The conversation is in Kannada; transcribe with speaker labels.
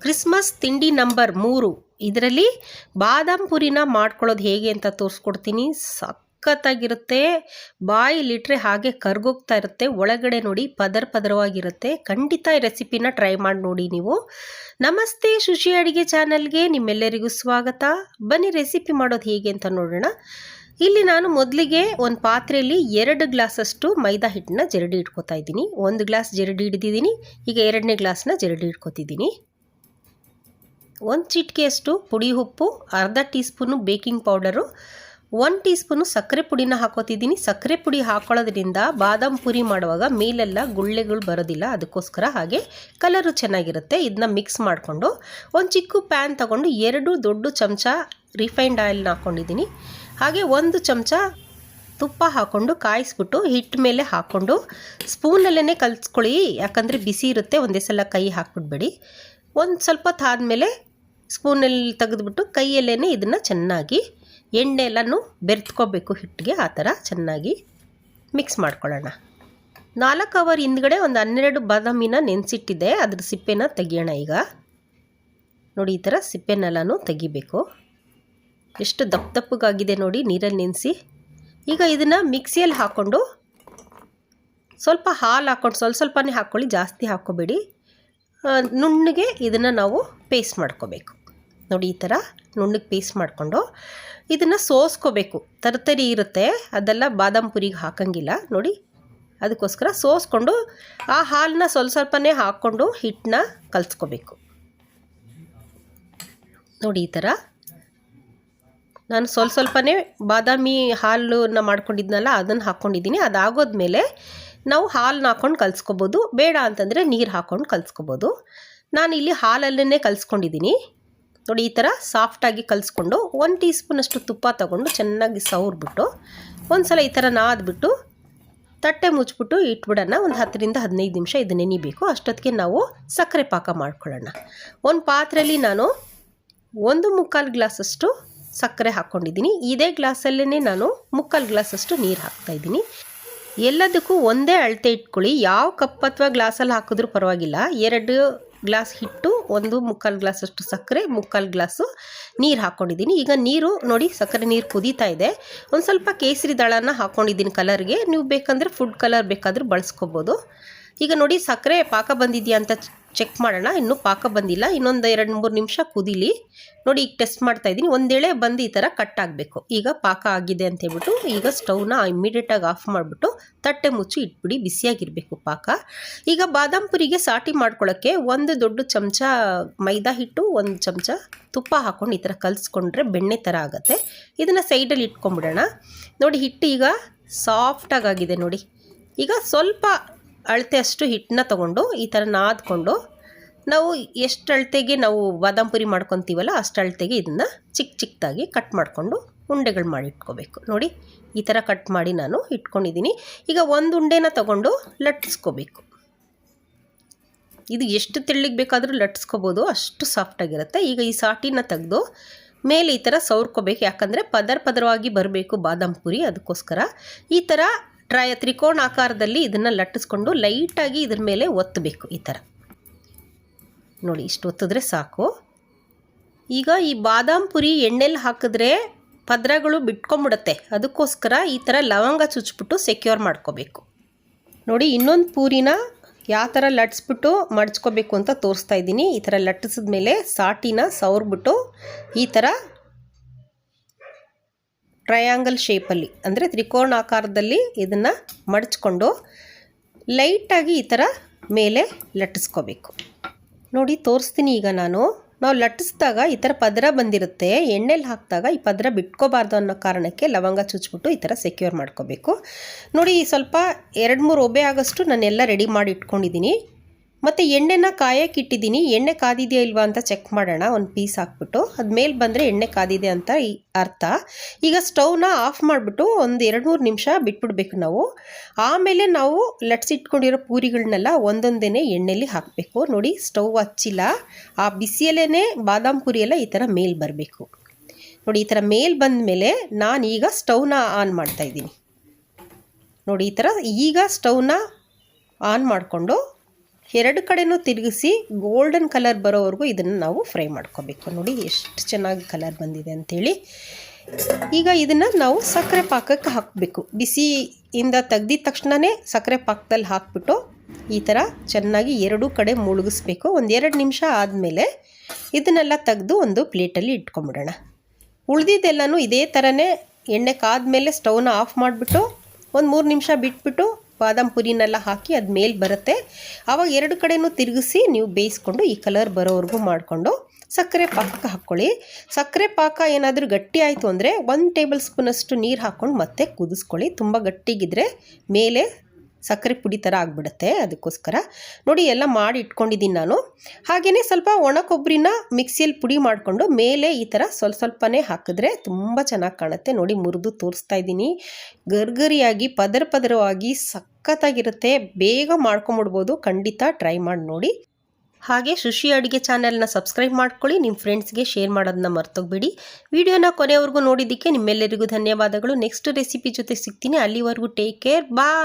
Speaker 1: ಕ್ರಿಸ್ಮಸ್ ತಿಂಡಿ ನಂಬರ್ 3 ಇದರಲ್ಲಿ ಬಾದಾಮ್ ಪುರಿನ ಮಾಡ್ಕೊಳ್ಳೋದು ಹೇಗೆ ಅಂತ ತೋರಿಸ್ಕೊಡ್ತೀನಿ. ಸಖತ್ತಾಗಿರುತ್ತೆ, ಬಾಯಿಲಿಟ್ರೆ ಹಾಗೆ ಕರ್ಗೋಗ್ತಾ ಇರುತ್ತೆ. ಒಳಗಡೆ ನೋಡಿ ಪದರವಾಗಿರುತ್ತೆ. ಖಂಡಿತ ಈ ರೆಸಿಪಿನ ಟ್ರೈ ಮಾಡಿ ನೋಡಿ ನೀವು. ನಮಸ್ತೆ, ಶುಚಿ ಅಡುಗೆ ಚಾನಲ್ಗೆ ನಿಮ್ಮೆಲ್ಲರಿಗೂ ಸ್ವಾಗತ. ಬನ್ನಿ ರೆಸಿಪಿ ಮಾಡೋದು ಹೇಗೆ ಅಂತ ನೋಡೋಣ. ಇಲ್ಲಿ ನಾನು ಮೊದಲಿಗೆ ಒಂದು ಪಾತ್ರೆಯಲ್ಲಿ 2 ಗ್ಲಾಸಷ್ಟು ಮೈದಾ ಹಿಟ್ಟನ್ನ ಜರಡಿ ಇಟ್ಕೋತಾ ಇದ್ದೀನಿ. 1 ಗ್ಲಾಸ್ ಜರಡಿ ಹಿಡಿದಿದ್ದೀನಿ. ಈಗ 2ನೇ ಗ್ಲಾಸ್ನ ಜರಡಿ ಇಟ್ಕೋತಿದ್ದೀನಿ. 1 ಚಿಟಿಕೆಯಷ್ಟು ಪುಡಿ ಉಪ್ಪು, ಅರ್ಧ tea spoon baking powder, 1 tea spoon ಸಕ್ಕರೆ ಪುಡಿನ ಹಾಕೋತಿದ್ದೀನಿ. ಸಕ್ಕರೆ ಪುಡಿ ಹಾಕೊಳ್ಳೋದ್ರಿಂದ ಬಾದಾಮ್ ಪುರಿ ಮಾಡುವಾಗ ಮೇಲೆಲ್ಲ ಗುಳ್ಳೆಗಳು ಬರೋದಿಲ್ಲ, ಅದಕ್ಕೋಸ್ಕರ ಹಾಗೆ ಕಲರು ಚೆನ್ನಾಗಿರುತ್ತೆ. ಇದನ್ನ ಮಿಕ್ಸ್ ಮಾಡಿಕೊಂಡು ಒಂದು ಚಿಕ್ಕ ಪ್ಯಾನ್ ತಗೊಂಡು 2 ದೊಡ್ಡ ಚಮಚ ರಿಫೈನ್ಡ್ ಆಯಿಲ್ನ ಹಾಕ್ಕೊಂಡಿದ್ದೀನಿ. ಹಾಗೆ 1 ಚಮಚ ತುಪ್ಪ ಹಾಕ್ಕೊಂಡು ಕಾಯಿಸ್ಬಿಟ್ಟು ಹಿಟ್ಟು ಮೇಲೆ ಹಾಕ್ಕೊಂಡು ಸ್ಪೂನಲ್ಲೇ ಕಲಿಸ್ಕೊಳ್ಳಿ, ಯಾಕಂದರೆ ಬಿಸಿ ಇರುತ್ತೆ. ಒಂದೇ ಸಲ ಕೈ ಹಾಕ್ಬಿಡ್ಬೇಡಿ. ಒಂದು ಸ್ವಲ್ಪ ಹೊತ್ತು ಆದಮೇಲೆ ಸ್ಪೂನಲ್ಲಿ ತೆಗೆದುಬಿಟ್ಟು ಕೈಯಲ್ಲೇ ಇದನ್ನು ಚೆನ್ನಾಗಿ ಎಣ್ಣೆ ಎಲ್ಲನೂ ಬೆರೆತ್ಕೋಬೇಕು ಹಿಟ್ಟಿಗೆ. ಆ ಥರ ಚೆನ್ನಾಗಿ ಮಿಕ್ಸ್ ಮಾಡ್ಕೊಳ್ಳೋಣ. 4 ಅವರ್ ಹಿಂದ್ಗಡೆ ಒಂದು 12 ಬಾದಾಮಿನ ನೆನೆಸಿಟ್ಟಿದ್ದೆ, ಅದ್ರ ಸಿಪ್ಪೆನ ತೆಗಿಯೋಣ. ಈಗ ನೋಡಿ, ಈ ಥರ ಸಿಪ್ಪೆನೆಲ್ಲನೂ ತೆಗಿಬೇಕು. ಎಷ್ಟು ದಪ್ಪಗಾಗಿದೆ ನೋಡಿ ನೀರಲ್ಲಿ ನೆನೆಸಿ. ಈಗ ಇದನ್ನು ಮಿಕ್ಸಿಯಲ್ಲಿ ಹಾಕ್ಕೊಂಡು ಸ್ವಲ್ಪ ಹಾಲು ಹಾಕ್ಕೊಂಡು ಸ್ವಲ್ಪನೇ ಹಾಕ್ಕೊಳ್ಳಿ, ಜಾಸ್ತಿ ಹಾಕ್ಕೋಬೇಡಿ. ನುಣ್ಣಗೆ ಇದನ್ನು ನಾವು ಪೇಸ್ಟ್ ಮಾಡ್ಕೋಬೇಕು. ನೋಡಿ, ಈ ಥರ ನುಣ್ಣಗೆ ಪೇಸ್ಟ್ ಮಾಡಿಕೊಂಡು ಇದನ್ನು ಸೋಸ್ಕೋಬೇಕು. ತರತರಿ ಇರುತ್ತೆ, ಅದೆಲ್ಲ ಬಾದಾಮ್ ಪುರಿಗೆ ಹಾಕಂಗಿಲ್ಲ ನೋಡಿ. ಅದಕ್ಕೋಸ್ಕರ ಸೋಸ್ಕೊಂಡು ಆ ಹಾಲನ್ನ ಸ್ವಲ್ಪನೇ ಹಾಕ್ಕೊಂಡು ಹಿಟ್ಟನ್ನ ಕಲಿಸ್ಕೋಬೇಕು. ನೋಡಿ, ಈ ಥರ ನಾನು ಸ್ವಲ್ಪನೇ ಬಾದಾಮಿ ಹಾಲನ್ನ ಮಾಡ್ಕೊಂಡಿದ್ನಲ್ಲ ಅದನ್ನು ಹಾಕ್ಕೊಂಡಿದ್ದೀನಿ. ಅದಾಗೋದ್ಮೇಲೆ ನಾವು ಹಾಲನ್ನ ಹಾಕ್ಕೊಂಡು ಕಲಿಸ್ಕೋಬೋದು, ಬೇಡ ಅಂತಂದರೆ ನೀರು ಹಾಕ್ಕೊಂಡು ಕಲಿಸ್ಕೋಬೋದು. ನಾನು ಇಲ್ಲಿ ಹಾಲಲ್ಲೇ ಕಲಿಸ್ಕೊಂಡಿದ್ದೀನಿ. ನೋಡಿ, ಈ ಥರ ಸಾಫ್ಟಾಗಿ ಕಲಿಸ್ಕೊಂಡು 1 ಟೀ ಸ್ಪೂನಷ್ಟು ತುಪ್ಪ ತೊಗೊಂಡು ಚೆನ್ನಾಗಿ ಸವರ್ಬಿಟ್ಟು ಒಂದು ಸಲ ಈ ಥರ ನಾದ್ಬಿಟ್ಟು ತಟ್ಟೆ ಮುಚ್ಚಿಬಿಟ್ಟು ಇಟ್ಬಿಡೋಣ. ಒಂದು 10ರಿಂದ 15 ನಿಮಿಷ ಇದು ನೆನಿಬೇಕು. ಅಷ್ಟೊತ್ತಿಗೆ ನಾವು ಸಕ್ಕರೆ ಪಾಕ ಮಾಡ್ಕೊಳ್ಳೋಣ. ಒಂದು ಪಾತ್ರೆಯಲ್ಲಿ ನಾನು 1/4 ಗ್ಲಾಸಷ್ಟು ಸಕ್ಕರೆ ಹಾಕ್ಕೊಂಡಿದ್ದೀನಿ. ಇದೇ ಗ್ಲಾಸಲ್ಲೇ ನಾನು 3/4 ಗ್ಲಾಸಷ್ಟು ನೀರು ಹಾಕ್ತಾಯಿದ್ದೀನಿ. ಎಲ್ಲದಕ್ಕೂ ಒಂದೇ ಅಳತೆ ಇಟ್ಕೊಳ್ಳಿ. ಯಾವ ಕಪ್ ಅಥವಾ ಗ್ಲಾಸಲ್ಲಿ ಹಾಕಿದ್ರೂ ಪರವಾಗಿಲ್ಲ. 2 ಗ್ಲಾಸ್ ಹಿಟ್ಟು, 1/4 ಗ್ಲಾಸಷ್ಟು ಸಕ್ಕರೆ, 3/4 ಗ್ಲಾಸು ನೀರು ಹಾಕ್ಕೊಂಡಿದ್ದೀನಿ. ಈಗ ನೀರು ನೋಡಿ, ಸಕ್ಕರೆ ನೀರು ಕುದೀತಾ ಇದೆ. ಒಂದು ಸ್ವಲ್ಪ ಕೇಸರಿ ದಳನ ಹಾಕ್ಕೊಂಡಿದ್ದೀನಿ ಕಲರ್ಗೆ. ನೀವು ಬೇಕಂದರೆ ಫುಡ್ ಕಲರ್ ಬೇಕಾದರೂ ಬಳಸ್ಕೋಬೋದು. ಈಗ ನೋಡಿ, ಸಕ್ಕರೆ ಪಾಕ ಬಂದಿದೆಯಾ ಅಂತ ಚೆಕ್ ಮಾಡೋಣ. ಇನ್ನೂ ಪಾಕ ಬಂದಿಲ್ಲ, ಇನ್ನೊಂದು 2-3 ನಿಮಿಷ ಕುದೀಲಿ. ನೋಡಿ, ಈಗ ಟೆಸ್ಟ್ ಮಾಡ್ತಾ ಇದ್ದೀನಿ. ಒಂದೇಳೆ ಬಂದು ಈ ಥರ ಕಟ್ ಆಗಬೇಕು. ಈಗ ಪಾಕ ಆಗಿದೆ ಅಂತ ಹೇಳ್ಬಿಟ್ಟು ಈಗ ಸ್ಟವ್ನ ಇಮ್ಮಿಡಿಯೇಟಾಗಿ ಆಫ್ ಮಾಡಿಬಿಟ್ಟು ತಟ್ಟೆ ಮುಚ್ಚಿ ಇಟ್ಬಿಡಿ. ಬಿಸಿಯಾಗಿರಬೇಕು ಪಾಕ. ಈಗ ಬಾದಾಮ್ ಪುರಿಗೆ ಸಾಟಿ ಮಾಡ್ಕೊಳ್ಳೋಕ್ಕೆ 1 ದೊಡ್ಡ ಚಮಚ ಮೈದಾ ಹಿಟ್ಟು, 1 ಚಮಚ ತುಪ್ಪ ಹಾಕ್ಕೊಂಡು ಈ ಥರ ಕಲಿಸ್ಕೊಂಡ್ರೆ ಬೆಣ್ಣೆ ಥರ ಆಗುತ್ತೆ. ಇದನ್ನು ಸೈಡಲ್ಲಿ ಇಟ್ಕೊಂಡ್ಬಿಡೋಣ. ನೋಡಿ, ಹಿಟ್ಟು ಈಗ ಸಾಫ್ಟಾಗಿದೆ ನೋಡಿ. ಈಗ ಸ್ವಲ್ಪ ಅಳತೆ ಅಷ್ಟು ಹಿಟ್ಟನ್ನ ತೊಗೊಂಡು ಈ ಥರ ನಾದ್ಕೊಂಡು ನಾವು ಎಷ್ಟು ಅಳತೆಗೆ ನಾವು ಬಾದಾಮ್ ಪುರಿ ಮಾಡ್ಕೊತೀವಲ್ಲ ಅಷ್ಟು ಅಳತೆಗೆ ಇದನ್ನು ಚಿಕ್ಕದಾಗಿ ಕಟ್ ಮಾಡಿಕೊಂಡು ಉಂಡೆಗಳು ಮಾಡಿ ಇಟ್ಕೋಬೇಕು. ನೋಡಿ, ಈ ಥರ ಕಟ್ ಮಾಡಿ ನಾನು ಇಟ್ಕೊಂಡಿದ್ದೀನಿ. ಈಗ 1 ಉಂಡೆನ ತೊಗೊಂಡು ಲಟ್ಟಿಸ್ಕೋಬೇಕು. ಇದು ಎಷ್ಟು ತೆಳ್ಳಗೆ ಬೇಕಾದರೂ ಲಟ್ಟಿಸ್ಕೋಬೋದು, ಅಷ್ಟು ಸಾಫ್ಟಾಗಿರುತ್ತೆ. ಈಗ ಈ ಸಾಟಿನ ತೆಗೆದು ಮೇಲೆ ಈ ಥರ ಸವರ್ಕೋಬೇಕು, ಯಾಕಂದರೆ ಪದರವಾಗಿ ಬರಬೇಕು ಬಾದಾಮ್ ಪುರಿ. ಅದಕ್ಕೋಸ್ಕರ ಈ ಥರ ತ್ರಿಕೋಣ ಆಕಾರದಲ್ಲಿ ಇದನ್ನು ಲಟ್ಟಿಸ್ಕೊಂಡು ಲೈಟಾಗಿ ಇದ್ರ ಮೇಲೆ ಒತ್ತಬೇಕು. ಈ ಥರ ನೋಡಿ, ಇಷ್ಟು ಒತ್ತಿದ್ರೆ ಸಾಕು. ಈಗ ಈ ಬಾದಾಮ್ ಪುರಿ ಎಣ್ಣೆಲಿ ಹಾಕಿದ್ರೆ ಪದರಗಳು ಬಿಟ್ಕೊಂಬಿಡುತ್ತೆ. ಅದಕ್ಕೋಸ್ಕರ ಈ ಥರ ಲವಂಗ ಚುಚ್ಚಿಬಿಟ್ಟು ಸೆಕ್ಯೂರ್ ಮಾಡ್ಕೋಬೇಕು. ನೋಡಿ, ಇನ್ನೊಂದು ಪೂರಿನ ಯಾವ ಥರ ಲಟ್ಟಿಸ್ಬಿಟ್ಟು ಮಡ್ಚ್ಕೋಬೇಕು ಅಂತ ತೋರಿಸ್ತಾ ಇದ್ದೀನಿ. ಈ ಥರ ಲಟ್ಟಿಸಿದ ಮೇಲೆ ಸಾಟಿನ ಸವರ್ಬಿಟ್ಟು ಈ ಥರ ಟ್ರಯಾಂಗಲ್ ಶೇಪಲ್ಲಿ, ಅಂದರೆ ತ್ರಿಕೋಣ ಆಕಾರದಲ್ಲಿ ಇದನ್ನು ಮಡಚ್ಕೊಂಡು ಲೈಟಾಗಿ ಈ ಥರ ಮೇಲೆ ಲಟ್ಟಿಸ್ಕೋಬೇಕು. ನೋಡಿ, ತೋರಿಸ್ತೀನಿ. ಈಗ ನಾವು ಲಟ್ಟಿಸಿದಾಗ ಈ ಥರ ಪದರ ಬಂದಿರುತ್ತೆ. ಎಣ್ಣೆಲಿ ಹಾಕಿದಾಗ ಈ ಪದರ ಬಿಟ್ಕೋಬಾರ್ದು ಅನ್ನೋ ಕಾರಣಕ್ಕೆ ಲವಂಗ ಚುಚ್ಚಿಬಿಟ್ಟು ಈ ಥರ ಸೆಕ್ಯೂರ್ ಮಾಡ್ಕೋಬೇಕು. ನೋಡಿ, ಸ್ವಲ್ಪ 2-3 ಒಬ್ಬೆ ಆಗೋಷ್ಟು ನಾನೆಲ್ಲ ರೆಡಿ ಮಾಡಿ ಇಟ್ಕೊಂಡಿದ್ದೀನಿ. ಮತ್ತು ಎಣ್ಣೆನ ಕಾಯಕ್ಕೆ ಇಟ್ಟಿದ್ದೀನಿ. ಎಣ್ಣೆ ಕಾದಿದೆಯಾ ಇಲ್ವಾ ಅಂತ ಚೆಕ್ ಮಾಡೋಣ. ಒಂದು ಪೀಸ್ ಹಾಕ್ಬಿಟ್ಟು ಅದು ಮೇಲೆ ಬಂದರೆ ಎಣ್ಣೆ ಕಾದಿದೆ ಅಂತ ಅರ್ಥ. ಈಗ ಸ್ಟವ್ನ ಆಫ್ ಮಾಡಿಬಿಟ್ಟು ಒಂದು 2-3 ನಿಮಿಷ ಬಿಟ್ಬಿಡ್ಬೇಕು ನಾವು. ಆಮೇಲೆ ನಾವು ಲಟ್ಸಿಟ್ಕೊಂಡಿರೋ ಪೂರಿಗಳನ್ನೆಲ್ಲ ಒಂದೊಂದೇ ಎಣ್ಣೆಲಿ ಹಾಕಬೇಕು. ನೋಡಿ, ಸ್ಟವ್ ಹಚ್ಚಿಲ್ಲ, ಆ ಬಿಸಿಯಲ್ಲೇ ಬಾದಾಮ್ ಪುರಿ ಎಲ್ಲ ಈ ಥರ ಮೇಲೆ ಬರಬೇಕು. ನೋಡಿ, ಈ ಥರ ಮೇಲೆ ಬಂದ ಮೇಲೆ ನಾನೀಗ ಸ್ಟವ್ನ ಆನ್ ಮಾಡ್ತಾಯಿದ್ದೀನಿ. ನೋಡಿ, ಈ ಥರ ಈಗ ಸ್ಟವ್ನ ಆನ್ ಮಾಡಿಕೊಂಡು ಎರಡು ಕಡೆನೂ ತಿರುಗಿಸಿ ಗೋಲ್ಡನ್ ಕಲರ್ ಬರೋವರೆಗೂ ಇದನ್ನು ನಾವು ಫ್ರೈ ಮಾಡ್ಕೋಬೇಕು. ನೋಡಿ ಎಷ್ಟು ಚೆನ್ನಾಗಿ ಕಲರ್ ಬಂದಿದೆ ಅಂಥೇಳಿ. ಈಗ ಇದನ್ನು ನಾವು ಸಕ್ಕರೆ ಪಾಕಕ್ಕೆ ಹಾಕಬೇಕು. ಬಿಸಿಯಿಂದ ತೆಗ್ದಿದ ತಕ್ಷಣವೇ ಸಕ್ಕರೆ ಪಾಕದಲ್ಲಿ ಹಾಕ್ಬಿಟ್ಟು ಈ ಥರ ಚೆನ್ನಾಗಿ ಎರಡೂ ಕಡೆ ಮುಳುಗಿಸ್ಬೇಕು. ಒಂದು 2 ನಿಮಿಷ ಆದಮೇಲೆ ಇದನ್ನೆಲ್ಲ ತೆಗೆದು ಒಂದು ಪ್ಲೇಟಲ್ಲಿ ಇಟ್ಕೊಂಬಿಡೋಣ. ಉಳಿದಿದ್ದೆಲ್ಲನೂ ಇದೇ ಥರನೇ ಎಣ್ಣೆ ಕಾದ್ಮೇಲೆ ಸ್ಟವ್ನ ಆಫ್ ಮಾಡಿಬಿಟ್ಟು ಒಂದು 3 ನಿಮಿಷ ಬಿಟ್ಬಿಟ್ಟು ಬಾದಾಮ್ ಪುರಿನೆಲ್ಲ ಹಾಕಿ ಅದು ಮೇಲೆ ಬರುತ್ತೆ. ಆವಾಗ ಎರಡು ಕಡೆನೂ ತಿರುಗಿಸಿ ನೀವು ಬೇಯಿಸ್ಕೊಂಡು ಈ ಕಲರ್ ಬರೋವರೆಗೂ ಮಾಡಿಕೊಂಡು ಸಕ್ಕರೆ ಪಾಕಕ್ಕೆ ಹಾಕ್ಕೊಳ್ಳಿ. ಸಕ್ಕರೆ ಪಾಕ ಏನಾದರೂ ಗಟ್ಟಿ ಆಯಿತು ಅಂದರೆ 1 ಟೇಬಲ್ ಸ್ಪೂನಷ್ಟು ನೀರು ಹಾಕ್ಕೊಂಡು ಮತ್ತೆ ಕುದಿಸ್ಕೊಳ್ಳಿ. ತುಂಬ ಗಟ್ಟಿಗಿದ್ರೆ ಮೇಲೆ ಸಕ್ಕರೆ ಪುಡಿ ಥರ ಆಗಿಬಿಡುತ್ತೆ. ಅದಕ್ಕೋಸ್ಕರ ನೋಡಿ ಎಲ್ಲ ಮಾಡಿ ಇಟ್ಕೊಂಡಿದ್ದೀನಿ ನಾನು. ಹಾಗೆಯೇ ಸ್ವಲ್ಪ ಒಣ ಕೊಬ್ಬರಿನ ಮಿಕ್ಸಿಯಲ್ಲಿ ಪುಡಿ ಮಾಡಿಕೊಂಡು ಮೇಲೆ ಈ ಥರ ಸ್ವಲ್ಪನೇ ಹಾಕಿದ್ರೆ ತುಂಬ ಚೆನ್ನಾಗಿ ಕಾಣುತ್ತೆ. ನೋಡಿ ಮುರಿದು ತೋರಿಸ್ತಾ ಇದ್ದೀನಿ. ಗರ್ಗರಿಯಾಗಿ ಪದರವಾಗಿ ಸಖತ್ತಾಗಿರುತ್ತೆ. ಬೇಗ ಮಾಡ್ಕೊಂಬಿಡ್ಬೋದು. ಖಂಡಿತ ಟ್ರೈ ಮಾಡಿ ನೋಡಿ. ಹಾಗೆ ಶುಶಿ ಅಡುಗೆ ಚಾನೆಲ್ನ ಸಬ್ಸ್ಕ್ರೈಬ್ ಮಾಡ್ಕೊಳ್ಳಿ. ನಿಮ್ಮ ಫ್ರೆಂಡ್ಸ್ಗೆ ಶೇರ್ ಮಾಡೋದನ್ನ ಮರ್ತೋಗ್ಬೇಡಿ. ವಿಡಿಯೋನ ಕೊನೆವರೆಗೂ ನೋಡಿದ್ದಕ್ಕೆ ನಿಮ್ಮೆಲ್ಲರಿಗೂ ಧನ್ಯವಾದಗಳು. ನೆಕ್ಸ್ಟ್ ರೆಸಿಪಿ ಜೊತೆ ಸಿಗ್ತೀನಿ. ಅಲ್ಲಿವರೆಗೂ ಟೇಕ್ ಕೇರ್. ಬಾಯ್.